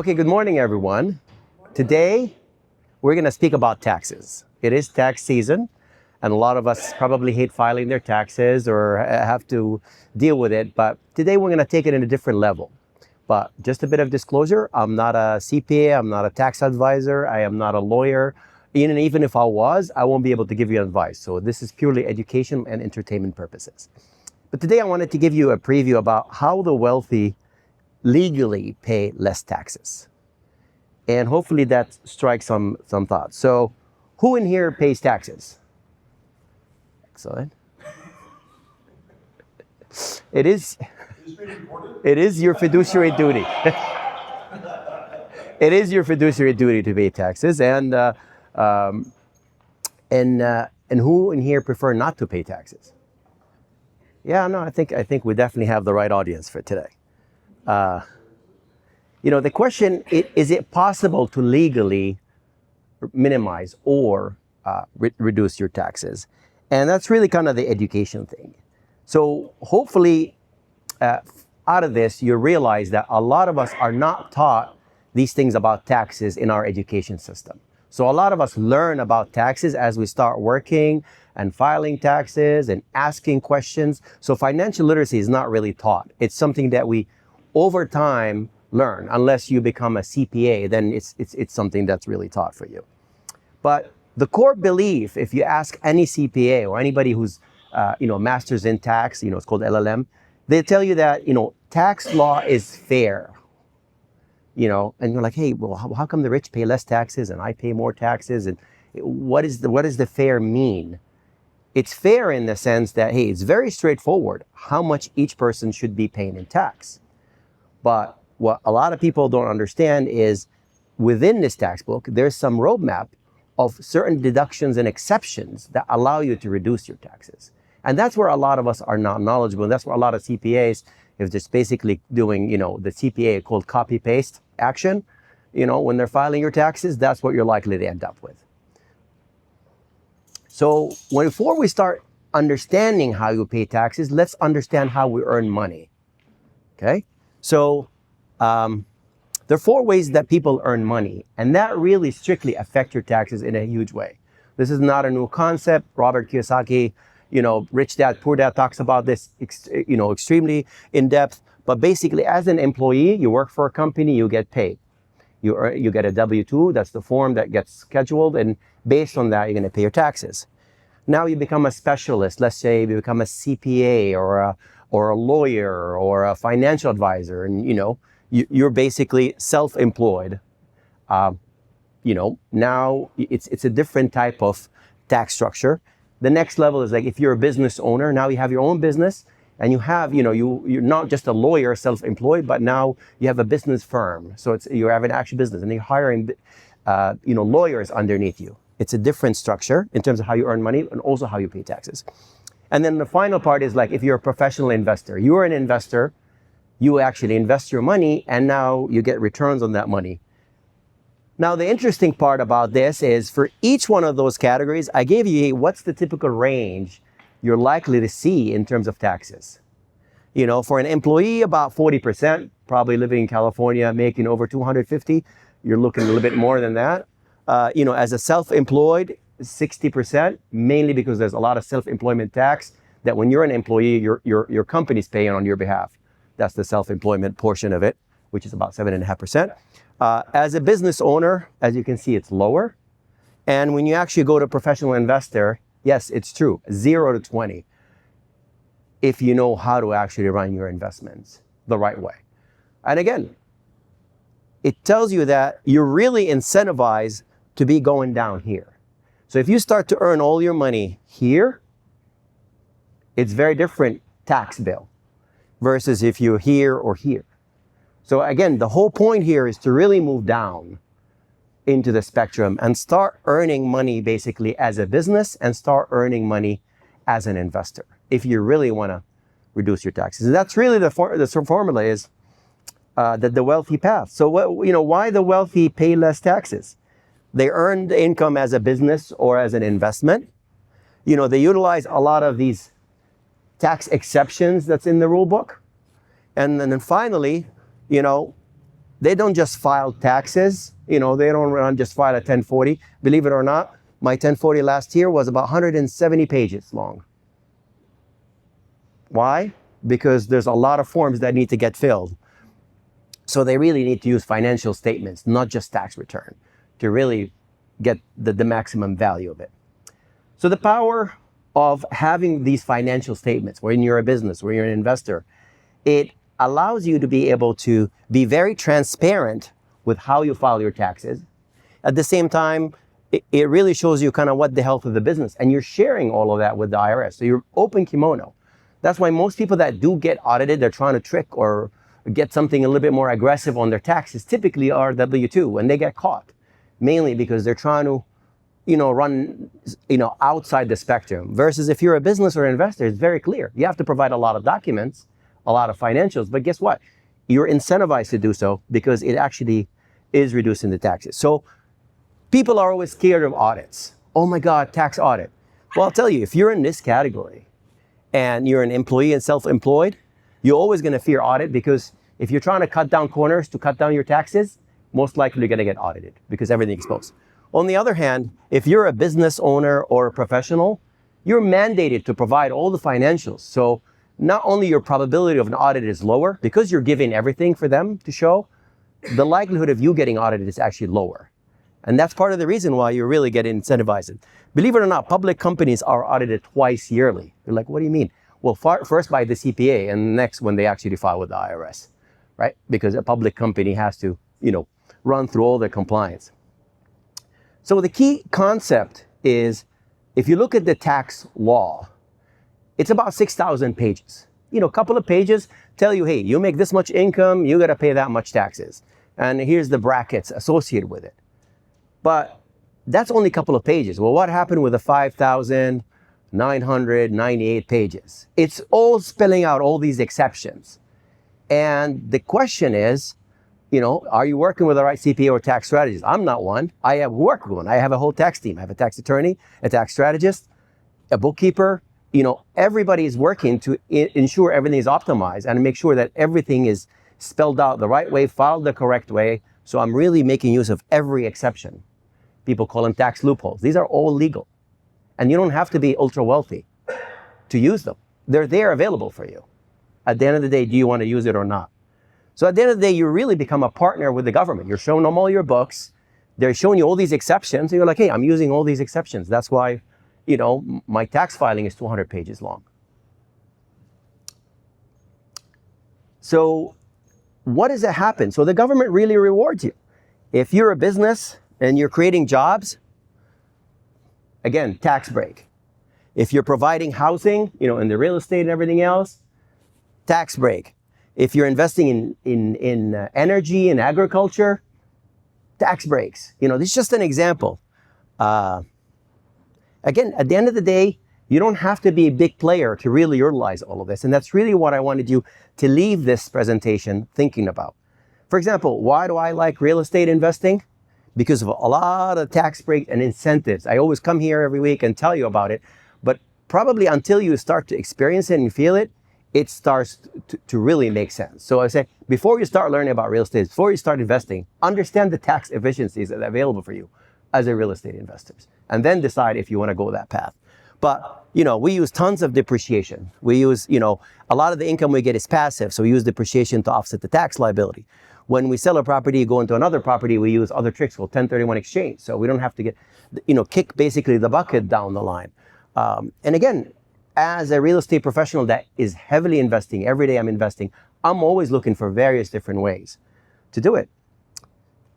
Okay, good morning, everyone. Today, we're going to speak about taxes. It is tax season, and a lot of us probably hate filing their taxes or have to deal with it. But today, we're going to take it in a different level. But just a bit of disclosure, I'm not a CPA, I'm not a tax advisor, I am not a lawyer. Even if I was, I won't be able to give you advice. So this is purely education and entertainment purposes. But today, I wanted to give you a preview about how the wealthy legally pay less taxes. And hopefully that strikes some thoughts. So who in here pays taxes? Excellent. It is your fiduciary duty. It is your fiduciary duty to pay taxes. And who in here prefer not to pay taxes? Yeah, no, I think we definitely have the right audience for today. The question, is it possible to legally minimize or reduce your taxes? And that's really kind of the education thing. So hopefully out of this, you realize that a lot of us are not taught these things about taxes in our education system. So a lot of us learn about taxes as we start working and filing taxes and asking questions. So financial literacy is not really taught. It's something that we over time learn. Unless you become a CPA, then it's something that's really taught for you. But the core belief, if you ask any CPA or anybody who's masters in tax, it's called LLM, they tell you that tax law is fair. And you're like, hey, well, how come the rich pay less taxes and I pay more taxes? And what does the fair mean? It's fair in the sense that, hey, it's very straightforward how much each person should be paying in tax. But what a lot of people don't understand is within this tax book, there's some roadmap of certain deductions and exceptions that allow you to reduce your taxes. And that's where a lot of us are not knowledgeable. And that's where a lot of CPAs, if just basically doing, the CPA called copy-paste action, when they're filing your taxes, that's what you're likely to end up with. So before we start understanding how you pay taxes, let's understand how we earn money, okay? So there are 4 ways that people earn money, and that really strictly affect your taxes in a huge way. This is not a new concept. Robert Kiyosaki, Rich Dad, Poor Dad talks about this, extremely in depth. But basically, as an employee, you work for a company, you get paid. You get a W-2, that's the form that gets scheduled, and based on that, you're going to pay your taxes. Now you become a specialist. Let's say you become a CPA or a lawyer or a financial advisor, and you're basically self-employed. Now it's a different type of tax structure. The next level is like if you're a business owner, now you have your own business, and you have, you're not just a lawyer, self-employed, but now you have a business firm. So you have an actual business, and you're hiring, lawyers underneath you. It's a different structure in terms of how you earn money and also how you pay taxes. And then the final part is like if you're a professional investor, you're an investor, you actually invest your money and now you get returns on that money. Now, the interesting part about this is for each one of those categories, I gave you what's the typical range you're likely to see in terms of taxes. For an employee, about 40%, probably living in California, making over 250, you're looking a little bit more than that. As a self-employed, 60%, mainly because there's a lot of self-employment tax that when you're an employee, your company's paying on your behalf. That's the self-employment portion of it, which is about 7.5%. As a business owner, as you can see, it's lower. And when you actually go to professional investor, yes, it's true, 0 to 20, if you know how to actually run your investments the right way. And again, it tells you that you're really incentivized to be going down here. So if you start to earn all your money here, it's very different tax bill versus if you're here or here. So again, the whole point here is to really move down into the spectrum and start earning money basically as a business and start earning money as an investor if you really want to reduce your taxes. And that's really the formula is that the wealthy path. So why the wealthy pay less taxes? They earn the income as a business or as an investment. They utilize a lot of these tax exceptions that's in the rule book. And then finally, they don't just file taxes. They don't run just file a 1040. Believe it or not, my 1040 last year was about 170 pages long. Why? Because there's a lot of forms that need to get filled. So they really need to use financial statements, not just tax return, to really get the maximum value of it. So the power of having these financial statements, when you're a business, when you're an investor, it allows you to be able to be very transparent with how you file your taxes. At the same time, it really shows you kind of what the health of the business, and you're sharing all of that with the IRS. So you're open kimono. That's why most people that do get audited, they're trying to trick or get something a little bit more aggressive on their taxes, typically are W-2 when they get caught, mainly because they're trying to, run, outside the spectrum. Versus if you're a business or investor, it's very clear. You have to provide a lot of documents, a lot of financials, but guess what? You're incentivized to do so because it actually is reducing the taxes. So people are always scared of audits. Oh my God, tax audit. Well, I'll tell you, if you're in this category and you're an employee and self-employed, you're always going to fear audit, because if you're trying to cut down corners to cut down your taxes, most likely you're going to get audited because everything is exposed. On the other hand, if you're a business owner or a professional, you're mandated to provide all the financials. So not only your probability of an audit is lower, because you're giving everything for them to show, the likelihood of you getting audited is actually lower. And that's part of the reason why you really get incentivized. Believe it or not, public companies are audited twice yearly. You're like, what do you mean? Well, first by the CPA, and next when they actually file with the IRS, right? Because a public company has to, run through all their compliance. So the key concept is, if you look at the tax law, it's about 6,000 pages. A couple of pages tell you, hey, you make this much income, you got to pay that much taxes. And here's the brackets associated with it. But that's only a couple of pages. Well, what happened with the 5,998 pages? It's all spelling out all these exceptions. And the question is, are you working with the right CPA or tax strategist? I'm not one. I have worked with one. I have a whole tax team. I have a tax attorney, a tax strategist, a bookkeeper. Everybody is working to ensure everything is optimized and make sure that everything is spelled out the right way, filed the correct way. So I'm really making use of every exception. People call them tax loopholes. These are all legal. And you don't have to be ultra wealthy to use them. They're there available for you. At the end of the day, do you want to use it or not? So at the end of the day, you really become a partner with the government. You're showing them all your books. They're showing you all these exceptions. And you're like, hey, I'm using all these exceptions. That's why, my tax filing is 200 pages long. So what does that happen? So the government really rewards you. If you're a business and you're creating jobs, again, tax break. If you're providing housing, in the real estate and everything else, tax break. If you're investing in energy and agriculture, tax breaks. This is just an example. Again, at the end of the day, you don't have to be a big player to really utilize all of this. And that's really what I wanted you to leave this presentation thinking about. For example, why do I like real estate investing? Because of a lot of tax breaks and incentives. I always come here every week and tell you about it, but probably until you start to experience it and feel it, it starts to really make sense. So I say, before you start learning about real estate, before you start investing, understand the tax efficiencies that are available for you as a real estate investor, and then decide if you want to go that path. But, we use tons of depreciation. We use, a lot of the income we get is passive, so we use depreciation to offset the tax liability. When we sell a property, go into another property, we use other tricks called 1031 exchange. So we don't have to get, kick basically the bucket down the line. And again, as a real estate professional that is heavily investing, every day I'm investing, I'm always looking for various different ways to do it.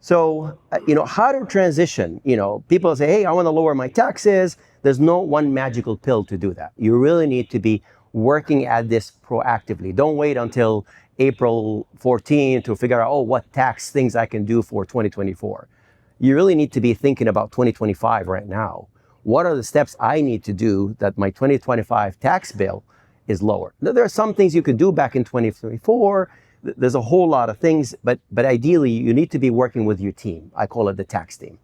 So, how to transition, people say, hey, I want to lower my taxes. There's no one magical pill to do that. You really need to be working at this proactively. Don't wait until April 14 to figure out, what tax things I can do for 2024. You really need to be thinking about 2025 right now. What are the steps I need to do that my 2025 tax bill is lower? There are some things you could do back in 2024. There's a whole lot of things, but ideally you need to be working with your team. I call it the tax team.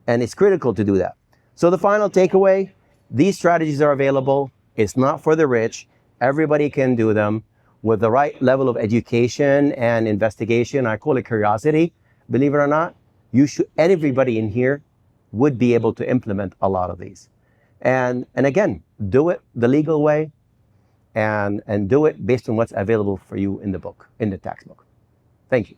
And it's critical to do that. So the final takeaway, these strategies are available. It's not for the rich. Everybody can do them. with the right level of education and investigation, I call it curiosity, believe it or not, everybody in here would be able to implement a lot of these. And again, do it the legal way and do it based on what's available for you in the book, in the tax book. Thank you.